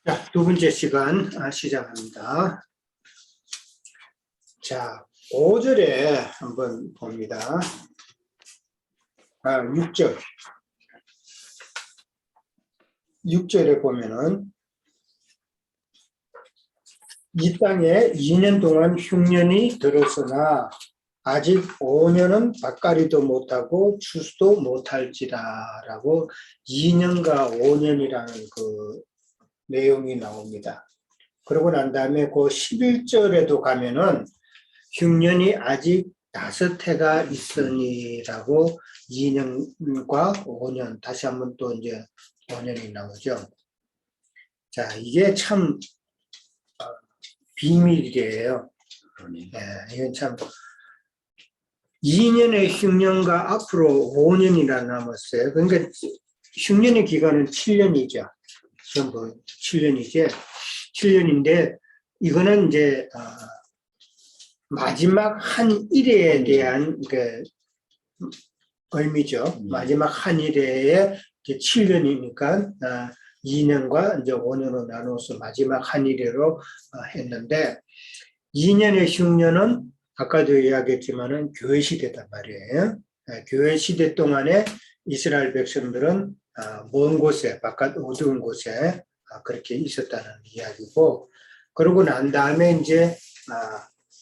자, 두 번째 시간 시작합니다. 자, 5절에 한번 봅니다. 6절. 6절에 보면은 이 땅에 2년 동안 흉년이 들었으나 아직 5년은 밭갈이도 못하고 추수도 못할지라 라고 2년과 5년이라는 그 내용이 나옵니다. 그러고 난 다음에 그 11절에도 가면은 흉년이 아직 5해가 있으니라고 2년과 5년, 다시 한번 또 이제 5년이 나오죠. 자, 이게 참 비밀이에요. 예, 이건 참 2년의 흉년과 앞으로 5년이나 남았어요. 그러니까 흉년의 기간은 7년이죠. 전부 7년이죠. 7년인데 이거는 이제 마지막 한 일에 대한 그 의미죠. 마지막 한 일에 7년이니까 2년과 이제 5년으로 나눠서 마지막 한 일회로 했는데 2년의 흉년은 아까도 이야기했지만은 교회 시대단 말이에요. 교회 시대 동안에 이스라엘 백성들은 먼 곳에 바깥 어두운 곳에 그렇게 있었다는 이야기고, 그러고 난 다음에 이제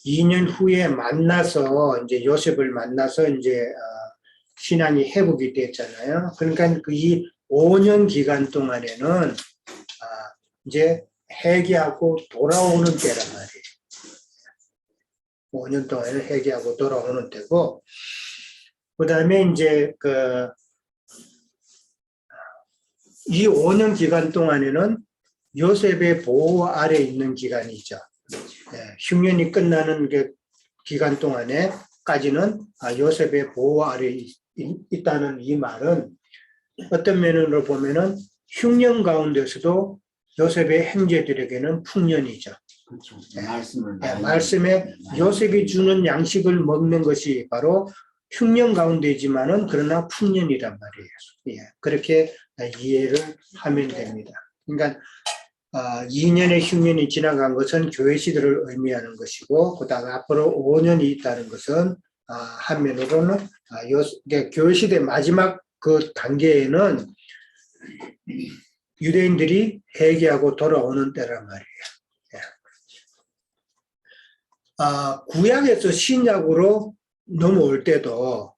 2년 후에 만나서 이제 요셉을 만나서 이제 신앙이 회복이 됐잖아요. 그러니까 그 이 5년 기간 동안에는 이제 회개하고 돌아오는 때란 말이에요. 5년 동안에 회개하고 돌아오는 때고, 그 다음에 이제 이 5년 기간 동안에는 요셉의 보호 아래 있는 기간이죠. 흉년이 끝나는 그 기간 동안에까지는 요셉의 보호 아래 있다는 이 말은 어떤 면으로 보면은 흉년 가운데서도 요셉의 형제들에게는 풍년이죠. 그렇죠. 말씀에 요셉이 주는 양식을 먹는 것이 바로 흉년 가운데지만은 그러나 풍년이란 말이에요. 예, 그렇게 이해를 하면 됩니다. 그러니까 2년의 흉년이 지나간 것은 교회 시대를 의미하는 것이고, 그 다음에 앞으로 5년이 있다는 것은 한면으로는 교회 시대 마지막 그 단계에는 유대인들이 회개하고 돌아오는 때란 말이에요. 구약에서 신약으로 넘어올 때도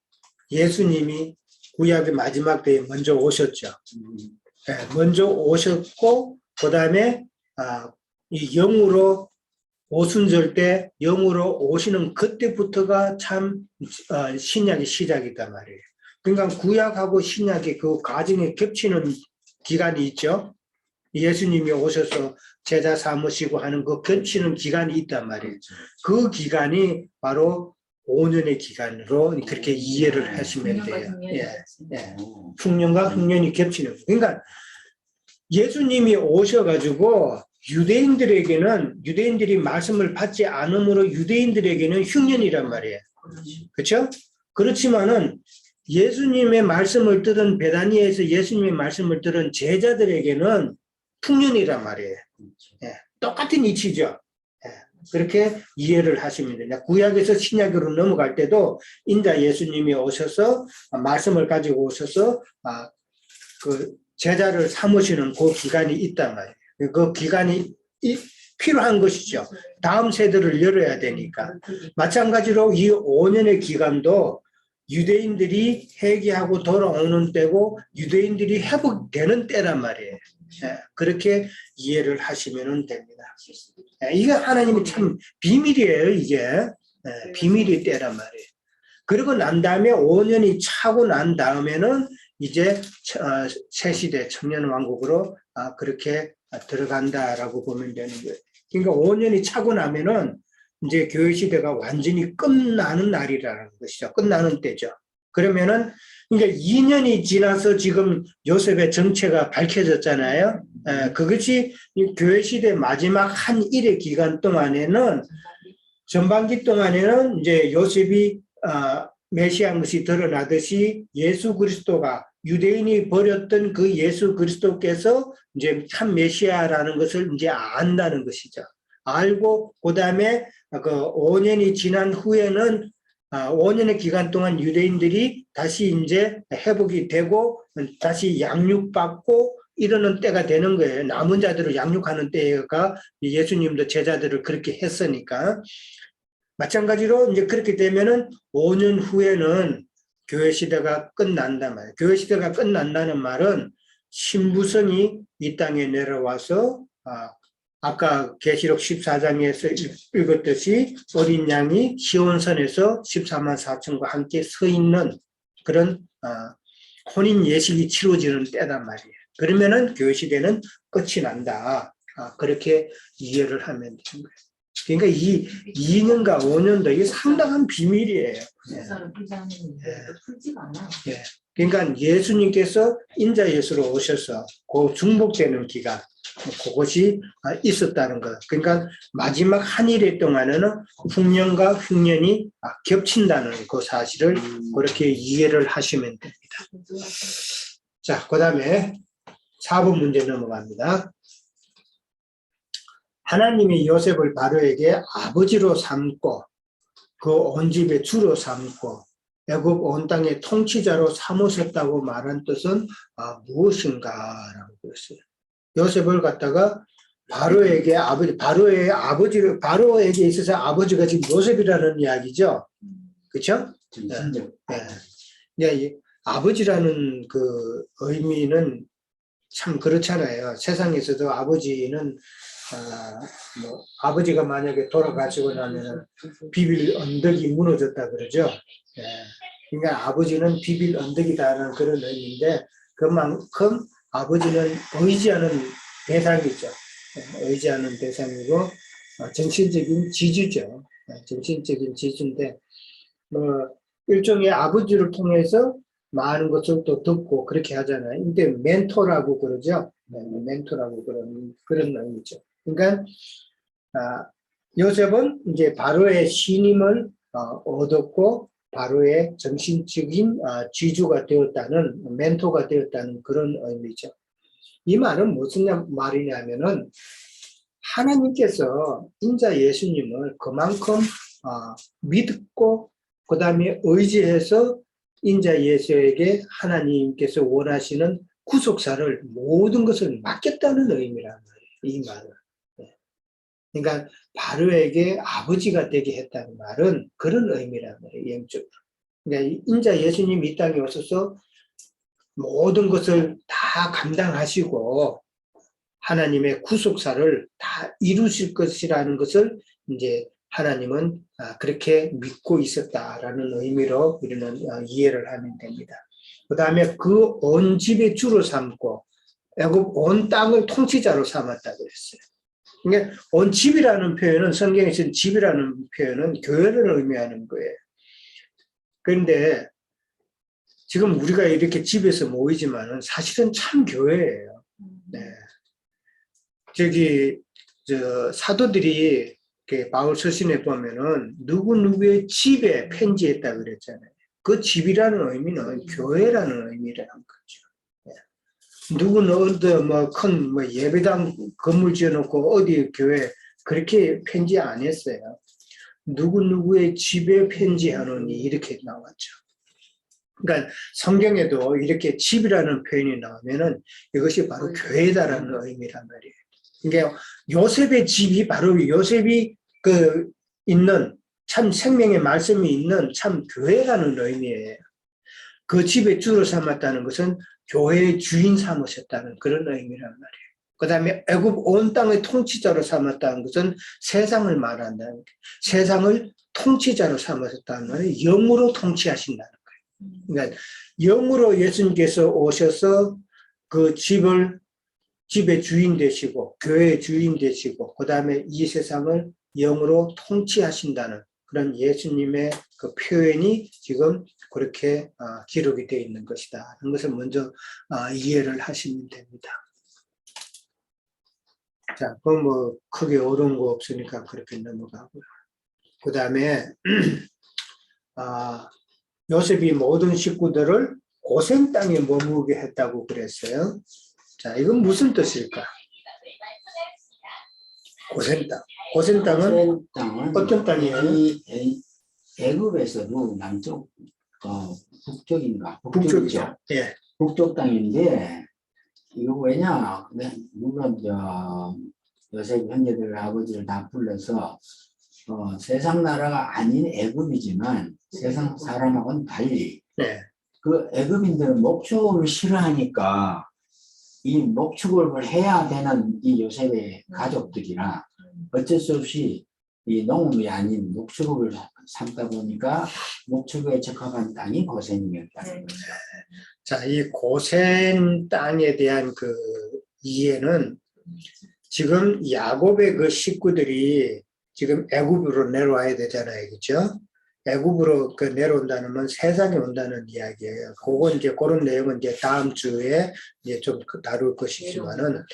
예수님이 구약의 마지막 때에 먼저 오셨죠. 먼저 오셨고, 그 다음에 이 영으로 오순절 때 영으로 오시는 그때부터가 참 신약의 시작이단 말이에요. 그러니까 구약하고 신약의 그 과정에 겹치는 기간이 있죠. 예수님이 오셔서 제자 삼으시고 하는 그 겹치는 기간이 있단 말이에요. 그 기간이 바로 5년의 기간으로 그렇게 이해를 하시면 돼요. 예. 풍년과 흉년이 겹치는. 그러니까 예수님이 오셔가지고 유대인들이 말씀을 받지 않으므로 유대인들에게는 흉년이란 말이에요. 그렇죠? 그렇지만은 예수님의 말씀을 들은 베다니에서 예수님의 말씀을 들은 제자들에게는 풍년이란 말이에요. 예, 똑같은 이치죠. 예, 그렇게 이해를 하시면 됩니다. 구약에서 신약으로 넘어갈 때도 인자 예수님이 오셔서 말씀을 가지고 오셔서 그 제자를 삼으시는 그 기간이 있단 말이에요. 그 기간이 필요한 것이죠. 다음 세대를 열어야 되니까. 마찬가지로 이 5년의 기간도 유대인들이 회개하고 돌아오는 때고 유대인들이 회복되는 때란 말이에요. 그렇게 이해를 하시면 됩니다. 이게 하나님의 참 비밀이에요. 이게 비밀이 때란 말이에요. 그리고 난 다음에 5년이 차고 난 다음에는 이제 새 시대 청년왕국으로 그렇게 들어간다라고 보면 되는 거예요. 그러니까 5년이 차고 나면은 이제 교회 시대가 완전히 끝나는 날이라는 것이죠. 끝나는 때죠. 그러면은 그러니까 2년이 지나서 지금 요셉의 정체가 밝혀졌잖아요. 그것이 교회 시대 마지막 한 일의 기간 동안에는 전반기 동안에는 이제 요셉이 메시아인 것이 드러나듯이 예수 그리스도가 유대인이 버렸던 그 예수 그리스도께서 이제 참 메시아라는 것을 이제 안다는 것이죠. 알고 그다음에 그 5년이 지난 후에는 5년의 기간 동안 유대인들이 다시 이제 회복이 되고 다시 양육받고 이러는 때가 되는 거예요. 남은 자들을 양육하는 때가 예수님도 제자들을 그렇게 했으니까. 마찬가지로 이제 그렇게 되면은 5년 후에는 교회 시대가 끝난단 말이에요. 교회 시대가 끝난다는 말은 신부성이 이 땅에 내려와서 아까 계시록 14장에서 읽었듯이 어린 양이 시온산에서 14만 4천과 함께 서 있는 그런 혼인 예식이 치러지는 때단 말이에요. 그러면은 교회 시대는 끝이 난다. 그렇게 이해를 하면 되는 거예요. 그러니까 이 2년과 5년도 이게 상당한 비밀이에요. 예. 그러니까 예수님께서 인자 예수로 오셔서 그 중복되는 기간, 그것이 있었다는 것. 그러니까 마지막 한일의 동안에는 흉년과 흉년이 겹친다는 그 사실을 그렇게 이해를 하시면 됩니다. 자, 그 다음에 4번 문제 넘어갑니다. 하나님이 요셉을 바로에게 아버지로 삼고 그 온 집의 주로 삼고 애굽 온 땅의 통치자로 삼으셨다고 말한 뜻은 무엇인가라고 그랬어요. 요셉을 갖다가 바로에게 바로의 아버지를 바로에게 있어서 아버지가 지금 요셉이라는 이야기죠. 그렇죠? 네. 아버지라는 그 의미는 참 그렇잖아요. 세상에서도 아버지는 뭐 아버지가 만약에 돌아가시고 나면 비빌 언덕이 무너졌다 그러죠. 예. 그러니까 아버지는 비빌 언덕이다라는 그런 의미인데 그만큼 아버지는 의지하는 대상이죠. 의지하는 대상이고 정신적인 지주죠. 정신적인 지주인데 뭐 일종의 아버지를 통해서 많은 것을 또 듣고 그렇게 하잖아요. 근데 멘토라고 그러죠. 멘토라고 그런 의미죠. 그러니까 요셉은 이제 바로의 신임을 얻었고 바로의 정신적인 지주가 되었다는 멘토가 되었다는 그런 의미죠. 이 말은 무슨 말이냐면은 하나님께서 인자 예수님을 그만큼 믿고 그 다음에 의지해서 인자 예수에게 하나님께서 원하시는 구속사를 모든 것을 맡겼다는 의미란 말이에요. 이 말은. 그러니까 바로에게 아버지가 되게 했다는 말은 그런 의미란 말이에요. 영적으로. 그러니까 인자 예수님 이 땅에 오셔서 모든 것을 다 감당하시고 하나님의 구속사를 다 이루실 것이라는 것을 이제 하나님은 그렇게 믿고 있었다라는 의미로 우리는 이해를 하면 됩니다. 그 다음에 그 온 집의 주로 삼고 애굽 온 땅을 통치자로 삼았다 그랬어요. 그러니까 온 집이라는 표현은 성경에서는 집이라는 표현은 교회를 의미하는 거예요. 그런데 지금 우리가 이렇게 집에서 모이지만은 사실은 참 교회예요. 네. 사도들이 바울 서신에 보면은 누구누구의 집에 편지했다 그랬잖아요. 그 집이라는 의미는 교회라는 의미라는 거죠. 누구는 어디 큰 예배당 건물 지어놓고 어디 교회 그렇게 편지 안 했어요. 누구누구의 집에 편지하노니 이렇게 나왔죠. 그러니까 성경에도 이렇게 집이라는 표현이 나오면은 이것이 바로 교회다라는 의미란 말이에요. 그러니까 요셉의 집이 바로 요셉이 있는 참 생명의 말씀이 있는 참 교회라는 의미예요. 그 집의 주로 삼았다는 것은 교회의 주인 삼으셨다는 그런 의미란 말이에요. 그 다음에 애굽 온 땅의 통치자로 삼았다는 것은 세상을 말한다는 거예요. 세상을 통치자로 삼으셨다는 말은 영으로 통치하신다는 거예요. 그러니까 영으로 예수님께서 오셔서 그 집의 주인 되시고 교회의 주인 되시고 그 다음에 이 세상을 영으로 통치하신다는 그런 예수님의 그 표현이 지금 그렇게 기록이 되어 있는 것이다. 하는 것을 먼저 이해를 하시면 됩니다. 자, 그럼 크게 어려운 거 없으니까 그렇게 넘어가고요. 그 다음에 요셉이 모든 식구들을 고센 땅에 머무르게 했다고 그랬어요. 자, 이건 무슨 뜻일까? 고센 땅. 고센 땅은 어떤 땅이에요? 애굽에서도 남쪽 북쪽인가? 북쪽이죠. 예. 북쪽 땅인데 이거 왜냐? 물론 요셉 형제들 아버지를 다 불러서 세상 나라가 아닌 애굽이지만 세상 사람하고는 달리 네. 그 애굽인들은 목축을 싫어하니까 이 목축을 해야 되는 이 요셉의 가족들이라 어쩔 수 없이 이 농업이 아닌 목축을 삼다 보니까 목축에 적합한 땅이 고센이었다는 거죠. 자, 이 고센 땅에 대한 그 이해는 지금 야곱의 그 식구들이 지금 애굽으로 내려와야 되잖아요, 그렇죠? 애굽으로 그 내려온다는 건 세상에 온다는 이야기예요. 그건 이제 그런 내용은 이제 다음 주에 이제 좀 다룰 것이지만은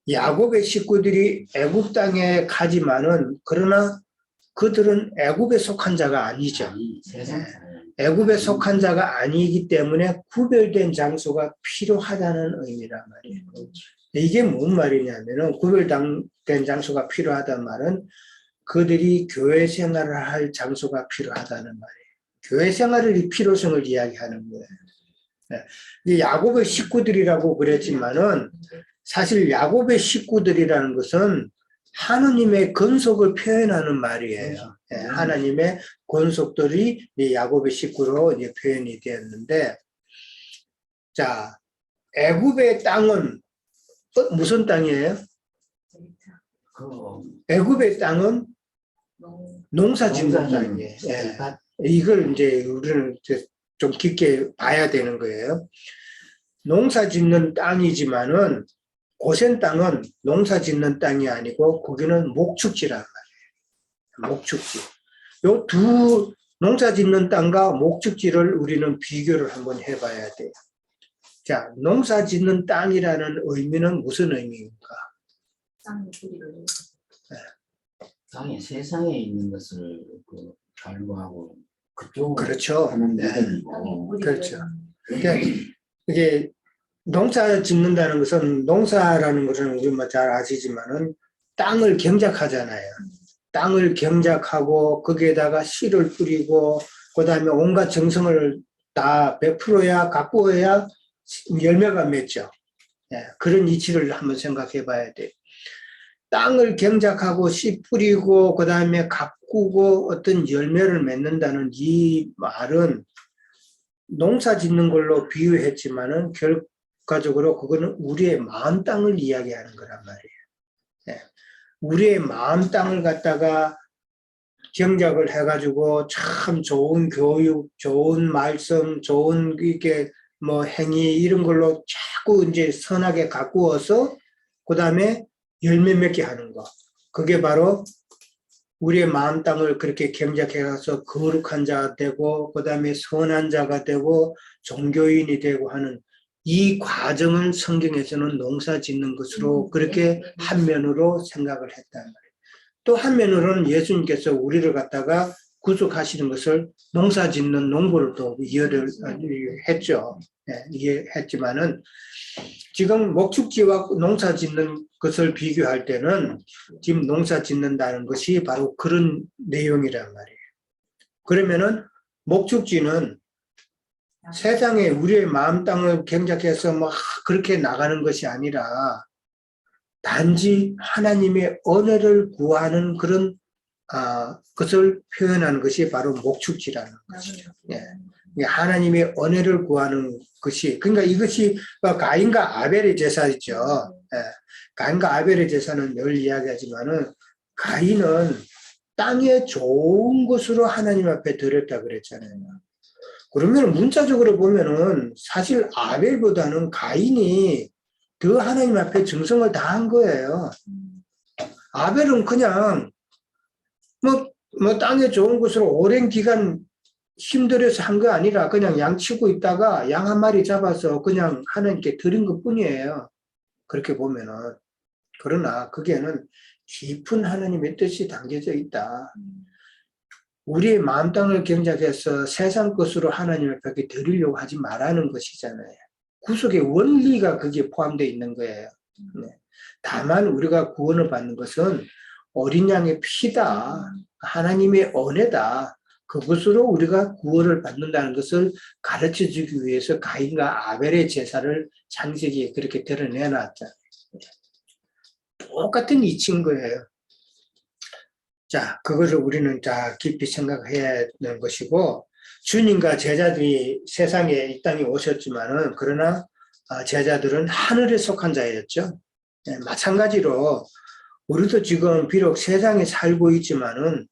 야곱의 식구들이 애굽 땅에 가지만은 그러나 그들은 애굽에 속한 자가 아니죠. 애굽에 속한 자가 아니기 때문에 구별된 장소가 필요하다는 의미란 말이에요. 이게 뭔 말이냐면은 구별된 장소가 필요하다는 말은 그들이 교회 생활을 할 장소가 필요하다는 말이에요. 교회 생활의 필요성을 이야기하는 거예요. 네. 야곱의 식구들이라고 그랬지만은 사실 야곱의 식구들이라는 것은 하느님의 권속을 표현하는 말이에요. 네. 하나님의 권속들이 야곱의 식구로 이제 표현이 되었는데, 자, 애굽의 땅은 무슨 땅이에요? 애굽의 땅은 농사 짓는 땅이에요. 예. 이걸 이제 우리는 좀 깊게 봐야 되는 거예요. 농사 짓는 땅이지만은 고센 땅은 농사 짓는 땅이 아니고 거기는 목축지란 말이에요. 목축지. 요 두 농사 짓는 땅과 목축지를 우리는 비교를 한번 해봐야 돼요. 자, 농사 짓는 땅이라는 의미는 무슨 의미입니까? 땅에 세상에 있는 것을 갈구하고 그쪽으로 그렇죠. 하는 네. 믿음이고. 그렇죠. 그러니까 이게 농사 짓는다는 것은 농사라는 것은 우리 뭐 잘 아시지만은 땅을 경작하잖아요. 땅을 경작하고 거기에다가 씨를 뿌리고 그다음에 온갖 정성을 다 베풀어야 가꾸어야 열매가 맺죠. 예, 그런 이치를 한번 생각해 봐야 돼요. 땅을 경작하고 씨 뿌리고 그다음에 가꾸고 어떤 열매를 맺는다는 이 말은 농사 짓는 걸로 비유했지만은 결과적으로 그거는 우리의 마음 땅을 이야기하는 거란 말이에요. 네. 우리의 마음 땅을 갖다가 경작을 해가지고 참 좋은 교육, 좋은 말씀, 좋은 이게 뭐 행위 이런 걸로 자꾸 이제 선하게 가꾸어서 그 다음에 열매 맺게 하는 거. 그게 바로 우리의 마음 땅을 그렇게 경작해서 거룩한 자가 되고 그 다음에 선한 자가 되고 종교인이 되고 하는 이 과정을 성경에서는 농사 짓는 것으로 그렇게 한면으로 생각을 했단 말이에요. 또 한면으로는 예수님께서 우리를 갖다가 구속하시는 것을 농사 짓는 농부를 또 이해를 했죠. 네, 이해했지만은 지금 목축지와 농사 짓는 것을 비교할 때는 지금 농사 짓는다는 것이 바로 그런 내용이란 말이에요. 그러면은 목축지는 세상에 우리의 마음 땅을 경작해서 뭐 그렇게 나가는 것이 아니라 단지 하나님의 은혜를 구하는 그런 것을 표현하는 것이 바로 목축지라는 것이죠. 예. 하나님의 은혜를 구하는 것이 그러니까 이것이 가인과 아벨의 제사죠. 예. 가인과 아벨의 제사는 늘 이야기하지만은 가인은 땅에 좋은 것으로 하나님 앞에 드렸다 그랬잖아요. 그러면 문자적으로 보면은 사실 아벨보다는 가인이 더 하나님 앞에 정성을 다한 거예요. 아벨은 그냥 뭐 땅에 좋은 것으로 오랜 기간 힘들어서 한 거 아니라 그냥 양 치고 있다가 양 한 마리 잡아서 그냥 하나님께 드린 것 뿐이에요. 그렇게 보면은. 그러나 거기에는 깊은 하나님의 뜻이 담겨져 있다. 우리의 마음 땅을 경작해서 세상 것으로 하나님을 뵙게 드리려고 하지 말라는 것이잖아요. 구속의 원리가 거기에 포함되어 있는 거예요. 네. 다만 우리가 구원을 받는 것은 어린 양의 피다. 하나님의 은혜다. 그것으로 우리가 구원을 받는다는 것을 가르쳐 주기 위해서 가인과 아벨의 제사를 창세기에 그렇게 드러내놨잖아요. 똑같은 이치인 거예요. 자, 그것을 우리는 자 깊이 생각해야 하는 것이고, 주님과 제자들이 세상에 이 땅에 오셨지만은, 그러나 제자들은 하늘에 속한 자였죠. 네, 마찬가지로 우리도 지금 비록 세상에 살고 있지만은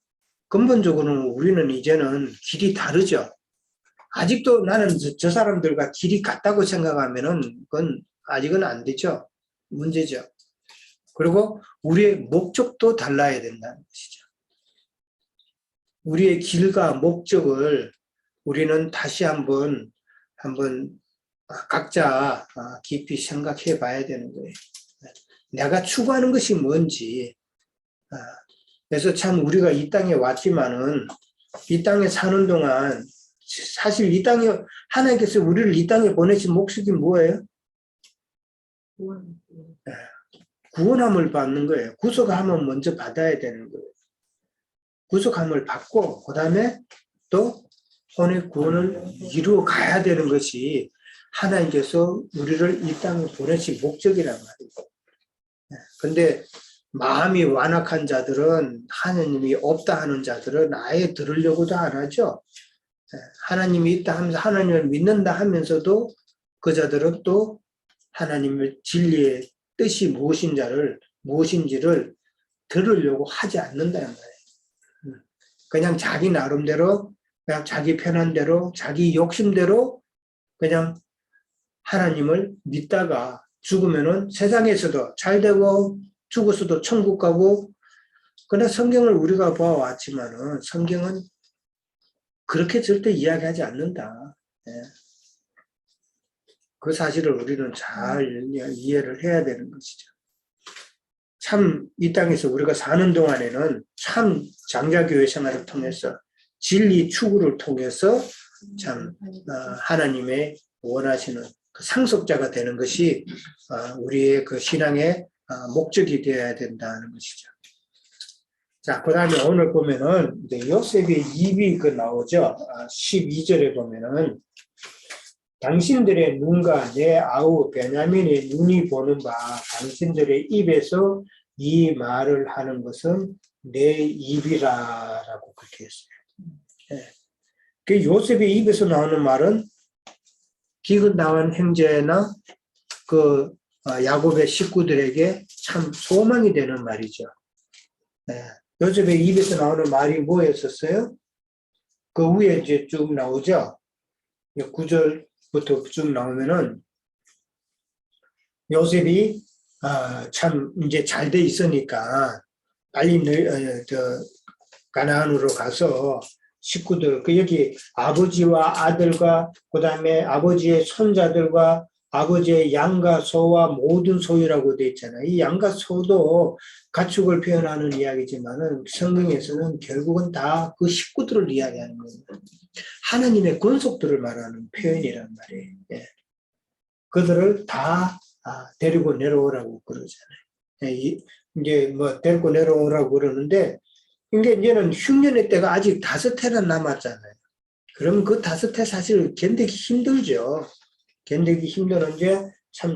근본적으로는 우리는 이제는 길이 다르죠. 아직도 나는 저 사람들과 길이 같다고 생각하면은 그건 아직은 안 되죠. 문제죠. 그리고 우리의 목적도 달라야 된다는 것이죠. 우리의 길과 목적을 우리는 다시 한번 각자 깊이 생각해 봐야 되는 거예요. 내가 추구하는 것이 뭔지. 그래서 참 우리가 이 땅에 왔지만은 이 땅에 사는 동안 사실 이 땅에 하나님께서 우리를 이 땅에 보내신 목적이 뭐예요? 구원함을 받는 거예요. 구속함을 먼저 받아야 되는 거예요. 구속함을 받고 그 다음에 또 혼의 구원을 이루어 가야 되는 것이 하나님께서 우리를 이 땅에 보내신 목적이란 말이에요. 근데 마음이 완악한 자들은, 하나님이 없다 하는 자들은 아예 들으려고도 안 하죠. 하나님이 있다 하면서 하나님을 믿는다 하면서도 그 자들은 또 하나님의 진리의 뜻이 무엇인지를 들으려고 하지 않는다는 거예요. 그냥 자기 나름대로, 그냥 자기 편한 대로, 자기 욕심대로 그냥 하나님을 믿다가 죽으면은 세상에서도 잘 되고 죽었어도 천국 가고. 그러나 성경을 우리가 봐왔지만은 성경은 그렇게 절대 이야기하지 않는다. 그 사실을 우리는 잘 이해를 해야 되는 것이죠. 참 이 땅에서 우리가 사는 동안에는 참 장자교회 생활을 통해서 진리 추구를 통해서 참 하나님의 원하시는 그 상속자가 되는 것이 우리의 그 신앙의 목적이 되어야 된다는 것이죠. 자, 그 다음에 오늘 보면은 요셉의 입이 나오죠. 12절에 보면은 당신들의 눈과 내 아우 베냐민의 눈이 보는 바 당신들의 입에서 이 말을 하는 것은 내 입이라라고 그렇게 했어요. 그 요셉의 입에서 나오는 말은 기근 당한 형제나 그 야곱의 식구들에게 참 소망이 되는 말이죠. 요셉의 입에서 나오는 말이 뭐였었어요? 그 위에 이제 쭉 나오죠. 9절부터 쭉 나오면은 요셉이 참 이제 잘 돼 있으니까 빨리 가나안으로 가서 식구들, 여기 아버지와 아들과 그 다음에 아버지의 손자들과 아버지의 양과 소와 모든 소유라고 되어 있잖아요. 이 양과 소도 가축을 표현하는 이야기지만은 성경에서는 결국은 다 그 식구들을 이야기하는 거예요. 하나님의 권속들을 말하는 표현이란 말이에요. 그들을 다 데리고 내려오라고 그러잖아요. 이제 데리고 내려오라고 그러는데, 이제는 흉년의 때가 아직 5해나 남았잖아요. 그럼 그 5해 사실 견디기 힘들죠. 견디기 힘드는데, 참,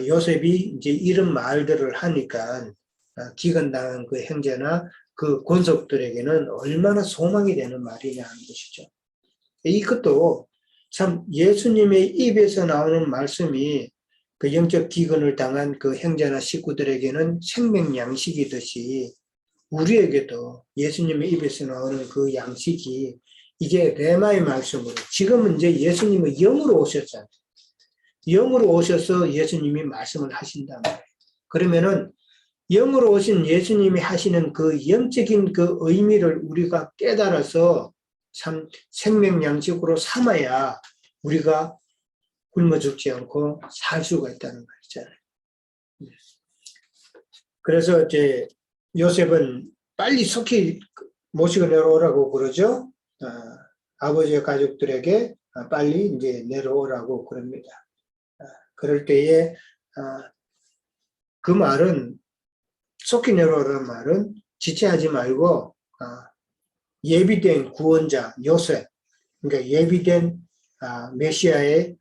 요셉이 이제 이런 말들을 하니까, 기근당한 그 형제나 그 권속들에게는 얼마나 소망이 되는 말이냐 하는 것이죠. 이것도 참 예수님의 입에서 나오는 말씀이 그 영적 기근을 당한 그 형제나 식구들에게는 생명 양식이듯이 우리에게도 예수님의 입에서 나오는 그 양식이 이게 레마의 말씀으로, 지금은 이제 예수님은 영으로 오셨잖아요. 영으로 오셔서 예수님이 말씀을 하신단 말이에요. 그러면은 영으로 오신 예수님이 하시는 그 영적인 그 의미를 우리가 깨달아서 참 생명 양식으로 삼아야 우리가 굶어 죽지 않고 살 수가 있다는 말이잖아요. 그래서 이제 요셉은 빨리 속히 모시고 내려오라고 그러죠. 아버지의 가족들에게 빨리 이제 내려오라고 그럽니다. 그럴 때에 그 말은 속히 내려오라는 말은 지체하지 말고 예비된 구원자 요셉, 그러니까 예비된 메시아의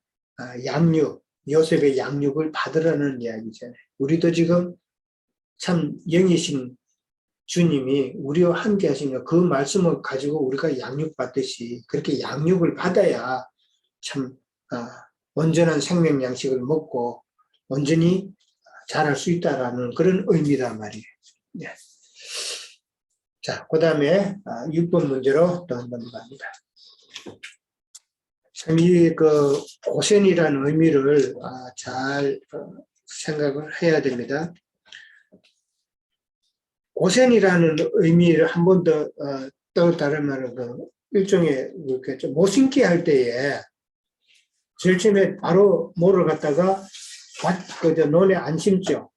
양육, 요셉의 양육을 받으라는 이야기잖아요. 우리도 지금 참 영이신 주님이 우리와 함께 하시며 그 말씀을 가지고 우리가 양육받듯이 그렇게 양육을 받아야 참 온전한 생명 양식을 먹고 온전히 잘할 수 있다라는 그런 의미란 말이에요. 네. 자, 그 다음에 6번 문제로 또 한번 갑니다. 참 이 그 고센이라는 의미를 잘 생각을 해야 됩니다. 고센이라는 의미를 한 번 더 또 다른 말은 그 일종의 이렇게 좀 못심게 할 때에 제일 처음에 바로 뭐를 갖다가 그저 논에 안 심죠.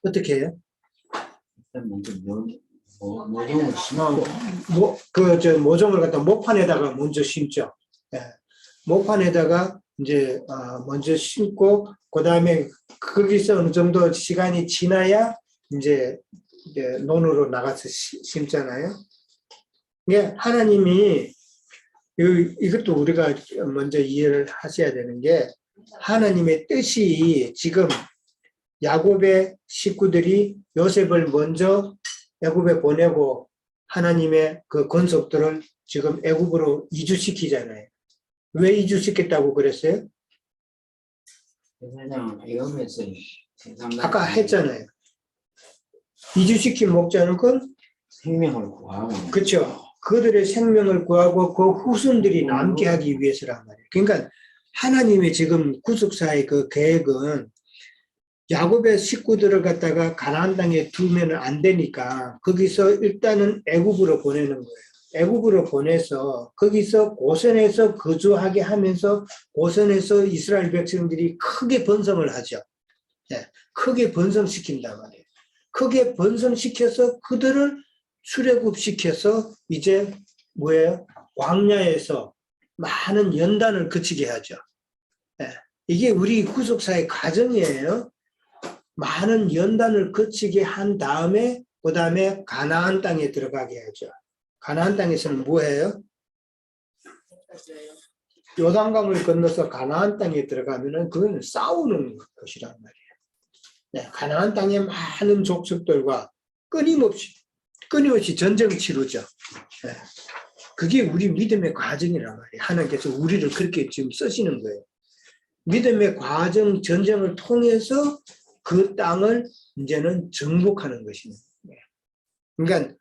어떻게 해요? 먼저 모종을 심고 그 모종을 갖다 목판에다가 먼저 심죠. 예. 목판에다가 이제 먼저 심고 그 다음에 거기서 어느 정도 시간이 지나야 이제 논으로 나가서 심잖아요. 이게 하나님이 이것도 우리가 먼저 이해를 하셔야 되는 게 하나님의 뜻이 지금 야곱의 식구들이 요셉을 먼저 애굽에 보내고 하나님의 그 권속들을 지금 애굽으로 이주시키잖아요. 왜 이주시켰다고 그랬어요? 아까 했잖아요. 이주시킨 목자는 건 생명을 구하고 그렇죠. 그들의 생명을 구하고 그 후손들이 남게 하기 위해서란 말이에요. 그러니까 하나님의 지금 구속사의 그 계획은 야곱의 식구들을 갖다가 가나안 땅에 두면 안 되니까 거기서 일단은 애굽으로 보내는 거예요. 애굽으로 보내서 거기서 고센에서 거주하게 하면서 고센에서 이스라엘 백성들이 크게 번성을 하죠. 네, 크게 번성시킨단 말이에요. 크게 번성시켜서 그들을 출애굽시켜서 이제 뭐예요? 광야에서 많은 연단을 거치게 하죠. 네, 이게 우리 구속사의 과정이에요. 많은 연단을 거치게 한 다음에 그 다음에 가나안 땅에 들어가게 하죠. 가나안 땅에서는 뭐예요? 요단강을 건너서 가나안 땅에 들어가면은 그건 싸우는 것이란 말이에요. 네, 가나안 땅에 많은 족속들과 끊임없이 전쟁을 치르죠. 네, 그게 우리 믿음의 과정이란 말이에요. 하나님께서 우리를 그렇게 지금 쓰시는 거예요. 믿음의 과정, 전쟁을 통해서 그 땅을 이제는 정복하는 것입니다. 그러니까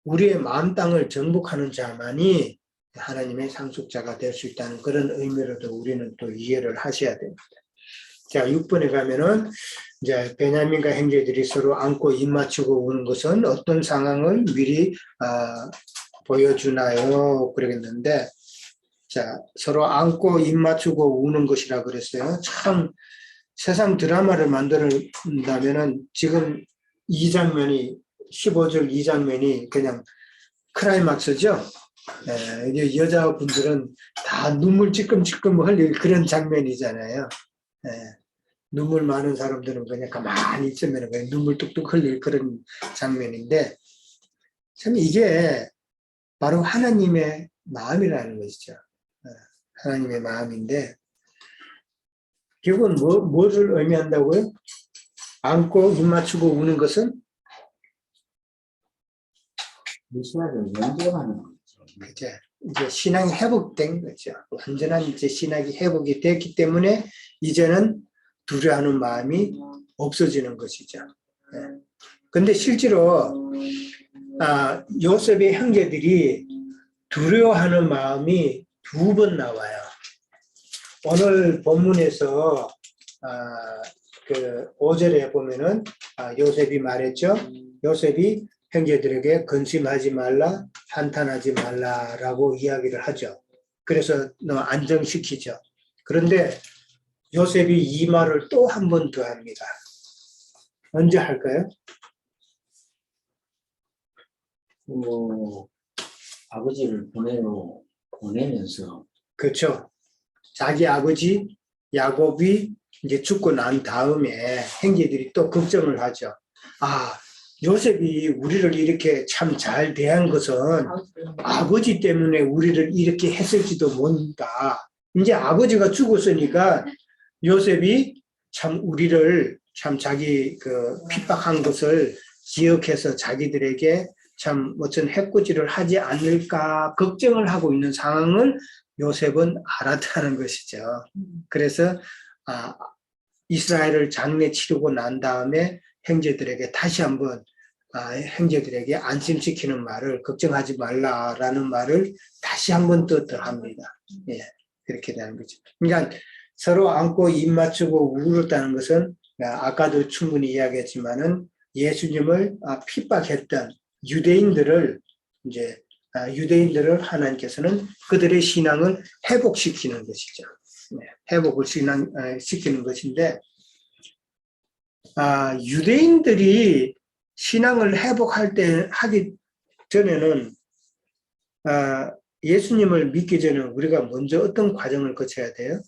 우리의 마음 땅을 정복하는 자만이 하나님의 상속자가 될 수 있다는 그런 의미로도 우리는 또 이해를 하셔야 됩니다. 자, 6번에 가면은 이제 베냐민과 형제들이 서로 안고 입 맞추고 우는 것은 어떤 상황을 미리 보여주나요? 그러겠는데, 자, 서로 안고 입 맞추고 우는 것이라 그랬어요. 참 세상 드라마를 만든다면은 지금 이 장면이 15절 이 장면이 그냥 클라이막스죠. 이제 여자분들은 다 눈물 찔끔찔끔 흘릴 그런 장면이잖아요. 눈물 많은 사람들은 그냥 가만히 있으면 그냥 눈물 뚝뚝 흘릴 그런 장면인데 참 이게 바로 하나님의 마음이라는 것이죠. 하나님의 마음인데 결국은 뭐를 의미한다고요? 안고 입 맞추고 우는 것은 메시아를 연결하는 거죠. 그죠. 이제 신앙이 회복된 거죠. 완전한 이제 신앙이 회복이 됐기 때문에 이제는 두려워하는 마음이 없어지는 것이죠. 근데 실제로 요셉의 형제들이 두려워하는 마음이 2번 나와요. 오늘 본문에서 그 5절에 보면은 요셉이 말했죠. 요셉이 형제들에게 근심하지 말라, 한탄하지 말라라고 이야기를 하죠. 그래서 안정시키죠. 그런데 요셉이 이 말을 또 한 번 더 합니다. 언제 할까요? 아버지를 보내면서 그렇죠. 자기 아버지 야곱이 이제 죽고 난 다음에 형제들이 또 걱정을 하죠. 아, 요셉이 우리를 이렇게 참 잘 대한 것은 아버지 때문에 우리를 이렇게 했을지도 모른다. 이제 아버지가 죽었으니까 요셉이 참 우리를 참 자기 그 핍박한 것을 기억해서 자기들에게 참 어떤 해코지를 하지 않을까 걱정을 하고 있는 상황을 요셉은 알았다는 것이죠. 그래서 이스라엘을 장례 치르고 난 다음에 형제들에게 다시 한번 형제들에게 안심시키는 말을 걱정하지 말라라는 말을 다시 한번 더 합니다. 예, 그렇게 되는 거죠. 그러니까 서로 안고 입 맞추고 울었다는 것은 아까도 충분히 이야기했지만은 예수님을 핍박했던 유대인들을 이제 유대인들을 하나님께서는 그들의 신앙을 회복시키는 것이죠. 네, 회복을 시키는 것인데 유대인들이 신앙을 하기 전에는 예수님을 믿기 전에 우리가 먼저 어떤 과정을 거쳐야 돼요?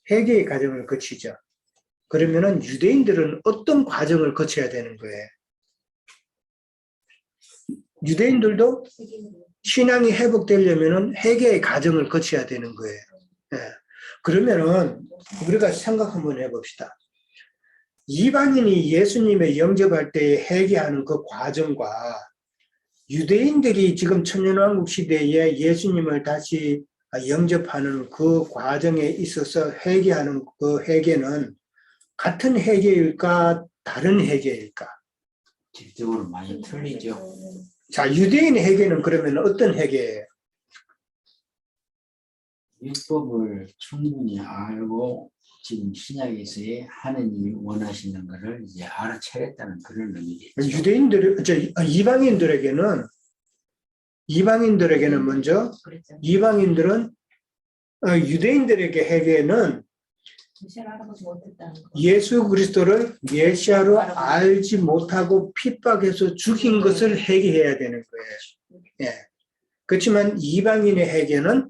회개의 과정을 거치죠. 그러면은 유대인들은 어떤 과정을 거쳐야 되는 거예요? 유대인들도 신앙이 회복되려면은 회개의 과정을 거쳐야 되는 거예요. 예. 그러면은 우리가 생각 한번 해봅시다. 이방인이 예수님의 영접할 때 회개하는 그 과정과 유대인들이 지금 천년왕국 시대에 예수님을 다시 영접하는 그 과정에 있어서 회개하는 그 회개는 같은 회개일까 다른 회개일까? 질적으로 많이 틀리죠. 자, 유대인의 회개는 그러면 어떤 회개예요? 율법을 충분히 알고 지금 신약에서의 하느님이 원하시는 것을 이제 알아차렸다는 그런 의미겠죠. 이방인들에게는 먼저 이방인들은 유대인들에게 회개는 예수 그리스도를 메시아로 알지 못하고 핍박해서 죽인 것을 회개해야 되는 거예요. 예. 그렇지만 이방인의 회개는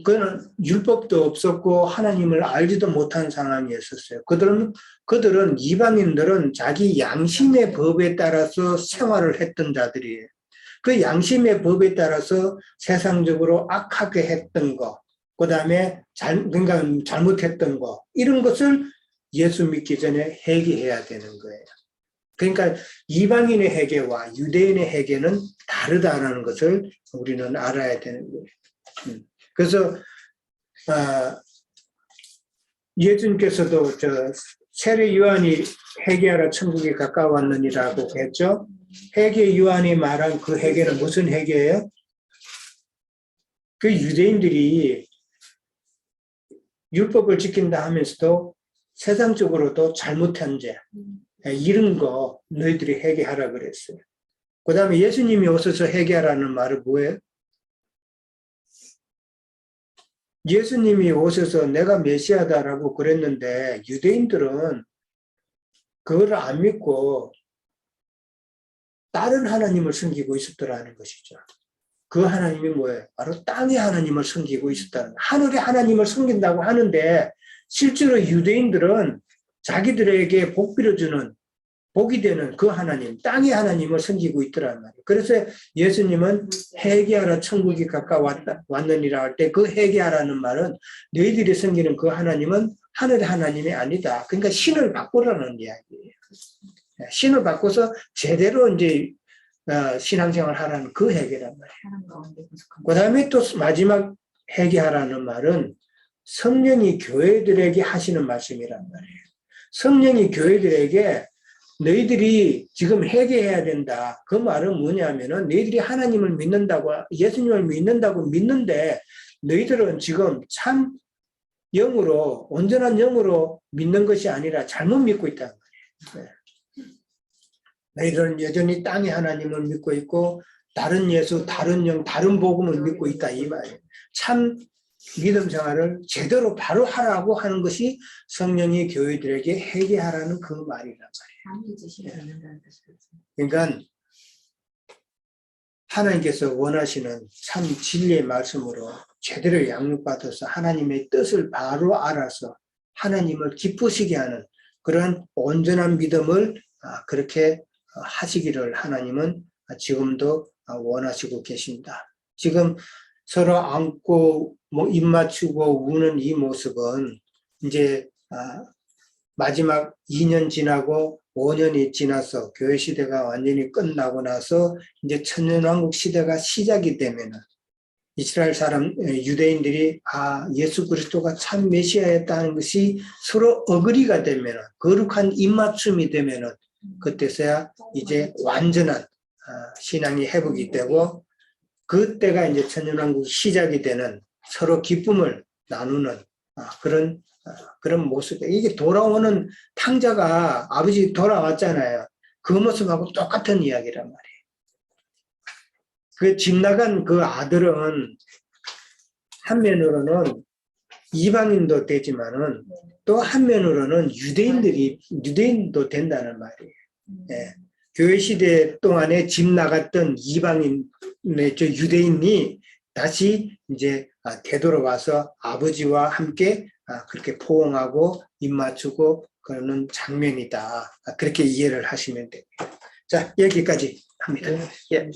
그는 율법도 없었고 하나님을 알지도 못한 상황이었어요. 그들은 이방인들은 자기 양심의 법에 따라서 생활을 했던 자들이에요. 그 양심의 법에 따라서 세상적으로 악하게 했던 거, 그 다음에 그러니까 잘못했던 거, 이런 것을 예수 믿기 전에 회개해야 되는 거예요. 그러니까 이방인의 회개와 유대인의 회개는 다르다는 것을 우리는 알아야 되는 거예요. 그래서 예수님께서도 세례 요한이 회개하라 천국이 가까웠느니라고 했죠. 회개 요한이 말한 그 회개는 무슨 회개예요? 그 유대인들이 율법을 지킨다 하면서도 세상적으로도 잘못한 죄, 이런 거 너희들이 회개하라 그랬어요. 그 다음에 예수님이 오셔서 회개하라는 말은 뭐예요? 예수님이 오셔서 내가 메시아다라고 그랬는데 유대인들은 그걸 안 믿고 다른 하나님을 섬기고 있었더라는 것이죠. 그 하나님이 뭐예요? 바로 땅의 하나님을 섬기고 있었다는, 하늘의 하나님을 섬긴다고 하는데 실제로 유대인들은 자기들에게 복 빌어주는, 복이 되는 그 하나님, 땅의 하나님을 섬기고 있더란 말이에요. 그래서 예수님은 회개하라 천국이 가까웠느니라 할 때 그 회개하라는 말은 너희들이 섬기는 그 하나님은 하늘의 하나님이 아니다. 그러니까 신을 바꾸라는 이야기예요. 신을 바꿔서 제대로 이제 신앙생활 하라는 그 회개란 말이에요. 그 다음에 또 마지막 회개하라는 말은 성령이 교회들에게 하시는 말씀이란 말이에요. 성령이 교회들에게 너희들이 지금 회개해야 된다. 그 말은 뭐냐면은 너희들이 하나님을 믿는다고, 예수님을 믿는다고 믿는데 너희들은 지금 참 영으로, 온전한 영으로 믿는 것이 아니라 잘못 믿고 있다는 말이에요. 너희들은 여전히 땅의 하나님을 믿고 있고 다른 예수, 다른 영, 다른 복음을 믿고 있다 이 말이에요. 참 믿음 생활을 제대로 바로 하라고 하는 것이 성령이 교회들에게 회개하라는 그 말이란 말이에요. 그러니까 하나님께서 원하시는 참 진리의 말씀으로 제대로 양육받아서 하나님의 뜻을 바로 알아서 하나님을 기쁘시게 하는 그러한 온전한 믿음을 그렇게 하시기를 하나님은 지금도 원하시고 계십니다. 지금 서로 안고 입 맞추고 우는 이 모습은 이제 마지막 2년 지나고 5년이 지나서 교회 시대가 완전히 끝나고 나서 이제 천년왕국 시대가 시작이 되면은 이스라엘 사람 유대인들이 예수 그리스도가 참 메시아였다는 것이 서로 어그리가 되면은 거룩한 입맞춤이 되면은 그때서야 이제 완전한 신앙이 회복이 되고 그때가 이제 천년왕국이 시작이 되는 서로 기쁨을 나누는 그런 모습. 이게 돌아오는 탕자가 아버지 돌아왔잖아요. 그 모습하고 똑같은 이야기란 말이에요. 그 집 나간 그 아들은 한면으로는 이방인도 되지만은 또 한면으로는 유대인도 된다는 말이에요. 예. 교회 시대 동안에 집 나갔던 이방인의 유대인이 다시 이제 되돌아와서 아버지와 함께 그렇게 포옹하고 입맞추고 그러는 장면이다. 그렇게 이해를 하시면 됩니다. 자, 여기까지 합니다. 예.